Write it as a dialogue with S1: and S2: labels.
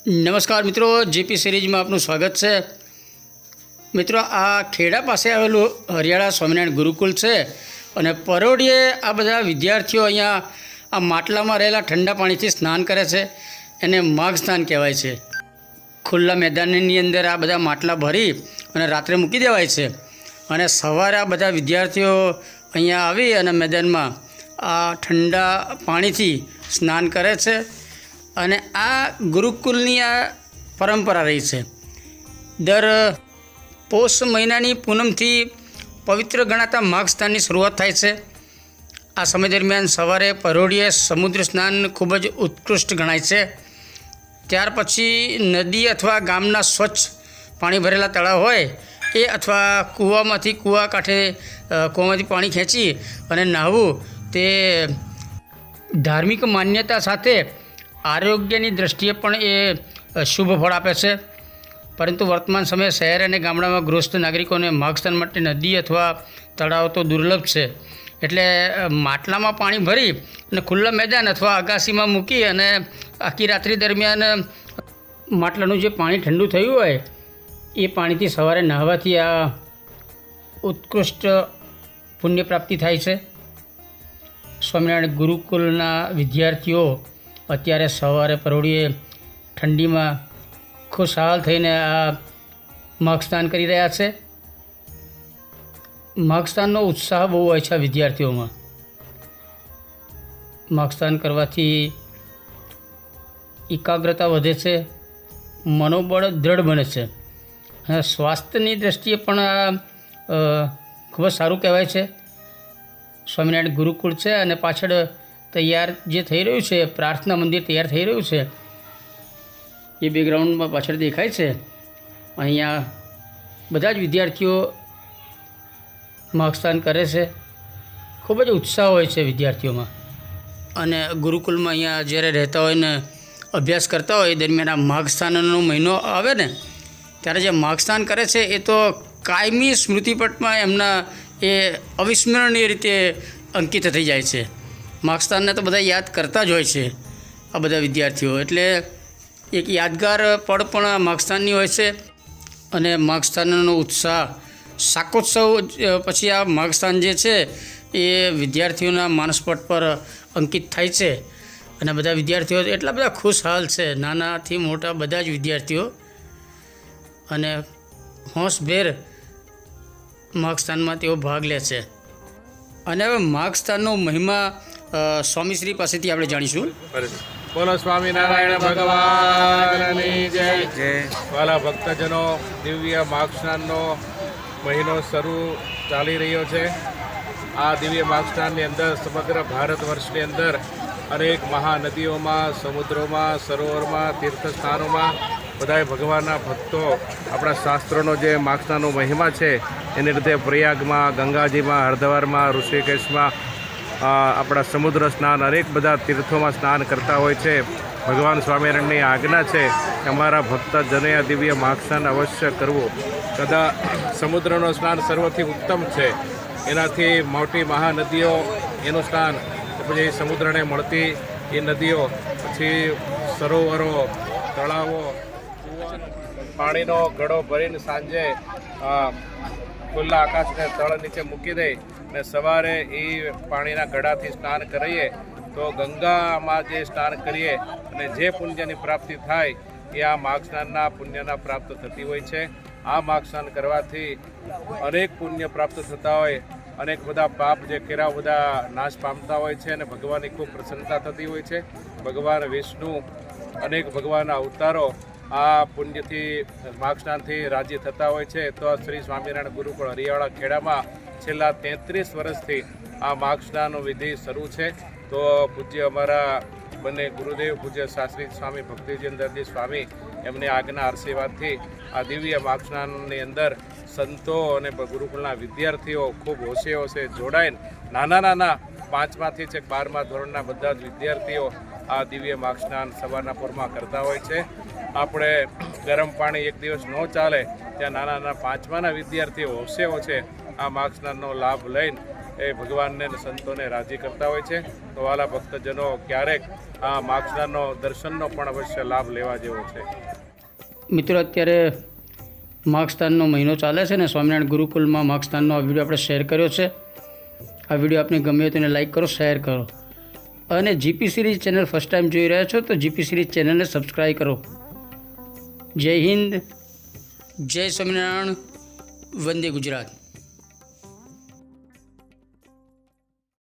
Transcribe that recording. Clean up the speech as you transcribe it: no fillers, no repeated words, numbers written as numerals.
S1: નમસ્કાર મિત્રો, જીપી સિરીઝમાં આપનું સ્વાગત છે। મિત્રો, આ ખેડા પાસે આવેલું હરિયાળા સ્વામિનારાયણ ગુરુકુલ છે અને પરોઢિયે આ બધા વિદ્યાર્થીઓ અહીંયા આ માટલામાં રહેલા ઠંડા પાણીથી સ્નાન કરે છે। એને માઘ સ્નાન કહેવાય છે। ખુલ્લા મેદાનની અંદર આ બધા માટલા ભરી અને રાત્રે મૂકી દેવાય છે અને સવારે આ બધા વિદ્યાર્થીઓ અહીંયા આવી અને મેદાનમાં આ ઠંડા પાણીથી સ્નાન કરે છે। અને આ ગુરુકુલની આ પરંપરા રહી છે। દર પોષ મહિનાની પૂનમથી પવિત્ર ગણાતા માઘ સ્નાનની શરૂઆત થાય છે। આ સમય દરમિયાન સવારે પરોઢિયે સમુદ્ર સ્નાન ખૂબ જ ઉત્કૃષ્ટ ગણાય છે। ત્યાર પછી નદી અથવા ગામના સ્વચ્છ પાણી ભરેલા તળાવ હોય એ અથવા કૂવામાંથી કૂવામાંથી પાણી ખેંચી અને નહાવું તે ધાર્મિક માન્યતા સાથે આરોગ્યની દૃષ્ટિએ પણ એ શુભ ફળ આપે છે। પરંતુ વર્તમાન સમયે શહેર અને ગામડામાં ગૃહસ્થ નાગરિકોને માઘ સ્નાન માટે નદી અથવા તળાવ તો દુર્લભ છે। એટલે માટલામાં પાણી ભરી અને ખુલ્લા મેદાન અથવા અગાસીમાં મૂકી અને આખી રાત્રિ દરમિયાન માટલાનું જે પાણી ઠંડુ થયું હોય એ પાણીથી સવારે નહાવાથી આ ઉત્કૃષ્ટ પુણ્ય પ્રાપ્તિ થાય છે। સ્વામિનારાયણ ગુરુકુલના વિદ્યાર્થીઓ અત્યારે સવારે પરોઢિયે ઠંડીમાં ખુશહાલ થઈને આ માઘ સ્નાન કરી રહ્યા છે। માઘ સ્નાનનો ઉત્સાહ બહુ હોય છે વિદ્યાર્થીઓમાં। માઘ સ્નાન કરવાથી એકાગ્રતા વધે છે, મનોબળ દૃઢ બને છે અને સ્વાસ્થ્યની દૃષ્ટિએ પણ આ ખૂબ જ સારું કહેવાય છે। સ્વામિનારાયણ ગુરુકુળ છે અને પાછળ તૈયાર જે થઈ રહ્યું છે, પ્રાર્થના મંદિર તૈયાર થઈ રહ્યું છે એ બેકગ્રાઉન્ડમાં પાછળ દેખાય છે। અહીંયા બધા જ વિદ્યાર્થીઓ માઘ સ્નાન કરે છે। ખૂબ જ ઉત્સાહ હોય છે વિદ્યાર્થીઓમાં। અને ગુરુકુલમાં અહીંયા જ્યારે રહેતા હોય ને અભ્યાસ કરતા હોય એ દરમિયાન આ માઘ સ્નાનનો મહિનો આવે ને ત્યારે જે માઘ સ્નાન કરે છે એ તો કાયમી સ્મૃતિપટમાં એમના એ અવિસ્મરણીય રીતે અંકિત થઈ જાય છે। માઘ સ્નાનને તો બધા યાદ કરતા જ હોય છે આ બધા વિદ્યાર્થીઓ। એટલે એક યાદગાર પળ પણ માઘ સ્નાનની હોય છે અને માઘ સ્નાનનો ઉત્સાહ શાકોત્સવ પછી આ માઘ સ્નાન જે છે એ વિદ્યાર્થીઓના માનસપટ પર અંકિત થાય છે અને બધા વિદ્યાર્થીઓ એટલા બધા ખુશહાલ છે, નાનાથી મોટા બધા જ વિદ્યાર્થીઓ, અને હોંશભેર માઘ સ્નાનમાં તેઓ ભાગ લે છે। અને હવે માઘ સ્નાનનો મહિમા સ્વામીશ્રી પાસેથી આપણે જાણીશું।
S2: બોલો સ્વામિનારાયણ ભગવાનની જય। વાલા ભક્તજનો, દિવ્ય માઘ સ્નાનનો મહિનો શરૂ ચાલી રહ્યો છે। આ દિવ્ય માઘ સ્નાનની અંદર સમગ્ર ભારત વર્ષની અંદર અનેક મહાનદીઓમાં, સમુદ્રોમાં, સરોવરમાં, તીર્થસ્થાનોમાં બધાય ભગવાનના ભક્તો આપણા શાસ્ત્રોનો જે માઘ સ્નાનનો મહિમા છે એને લીધે પ્રયાગમાં, ગંગાજીમાં, હરદ્વારમાં, ઋષિકેશમાં, આપણા સમુદ્ર સ્નાન, અનેક બધા તીર્થોમાં સ્નાન કરતા હોય છે। ભગવાન સ્વામિનારાયણની આજ્ઞા છે કે અમારા ભક્તજનોએ આ દિવ્ય માઘ સ્નાન અવશ્ય કરવું। કદા સમુદ્રનો સ્નાન સર્વથી ઉત્તમ છે, એનાથી મોટી મહાનદીઓ એનું સ્નાન, પછી સમુદ્રને મળતી એ નદીઓ, પછી સરોવરો, તળાવો, પાણીનો ઘડો ભરીને સાંજે ખુલ્લા આકાશને તળ નીચે મૂકી દે અને સવારે એ પાણીના ઘડાથી સ્નાન કરીએ તો ગંગામાં જે સ્નાન કરીએ અને જે પુણ્યની પ્રાપ્તિ થાય એ આ માઘ સ્નાનના પુણ્યના પ્રાપ્ત થતી હોય છે। આ માઘ સ્નાન કરવાથી અનેક પુણ્ય પ્રાપ્ત થતા હોય, અનેક બધા પાપ જે કર્યા બધા નાશ પામતા હોય છે અને ભગવાનની ખૂબ પ્રસન્નતા થતી હોય છે। ભગવાન વિષ્ણુ, અનેક ભગવાનના અવતારો આ પુણ્યથી માઘ સ્નાનથી રાજી થતા હોય છે। તો શ્રી સ્વામિનારાયણ ગુરુકુળ હરિયાળા ખેડામાં છેલ્લા 33 વર્ષથી આ માઘ સ્નાનનો વિધિ શરૂ છે। તો પૂજ્ય અમારા બંને ગુરુદેવ પૂજ્ય શાસ્ત્રી સ્વામી ભક્તિજેન્દ્રજી સ્વામી એમની આજ્ઞા આશીર્વાદથી આ દિવ્ય માઘ સ્નાનની અંદર સંતો અને ગુરુકુળના વિદ્યાર્થીઓ ખૂબ હોશે જોડાઈને નાના 5માંથી 12મા ધોરણના બધા જ વિદ્યાર્થીઓ આ દિવ્ય માઘ સ્નાન સવારના પોરમાં કરતા હોય છે। આપણે ગરમ પાણી એક દિવસ ન ચાલે ત્યાં નાના 5માના વિદ્યાર્થીઓ હોશે આ માઘ સ્નાનનો લાભ લઈને એ ભગવાનને અને સંતોને રાજી કરતા હોય છે. તો વાલા ભક્તજનો ક્યારેક આ માગસ્નાનનો દર્શનનો પણ અવશ્ય લાભ લેવા જેવો છે.
S1: મિત્રો, અત્યારે માગસ્થાનનો મહિનો ચાલે છે ને સ્વામિનારાયણ ગુરુકુલમાં માગસ્થાનનો આ વિડીયો આપણે શેર કર્યો છે. આ વિડીયો આપને ગમે તો એને લાઈક કરો, શેર કરો, અને GP series channel first time જોઈ રહ્યા છો તો જીપી સિરીઝ ચેનલને સબસ્ક્રાઈબ કરો. જય હિન્દ, જય સ્વામિનારાયણ, વંદે ગુજરાત.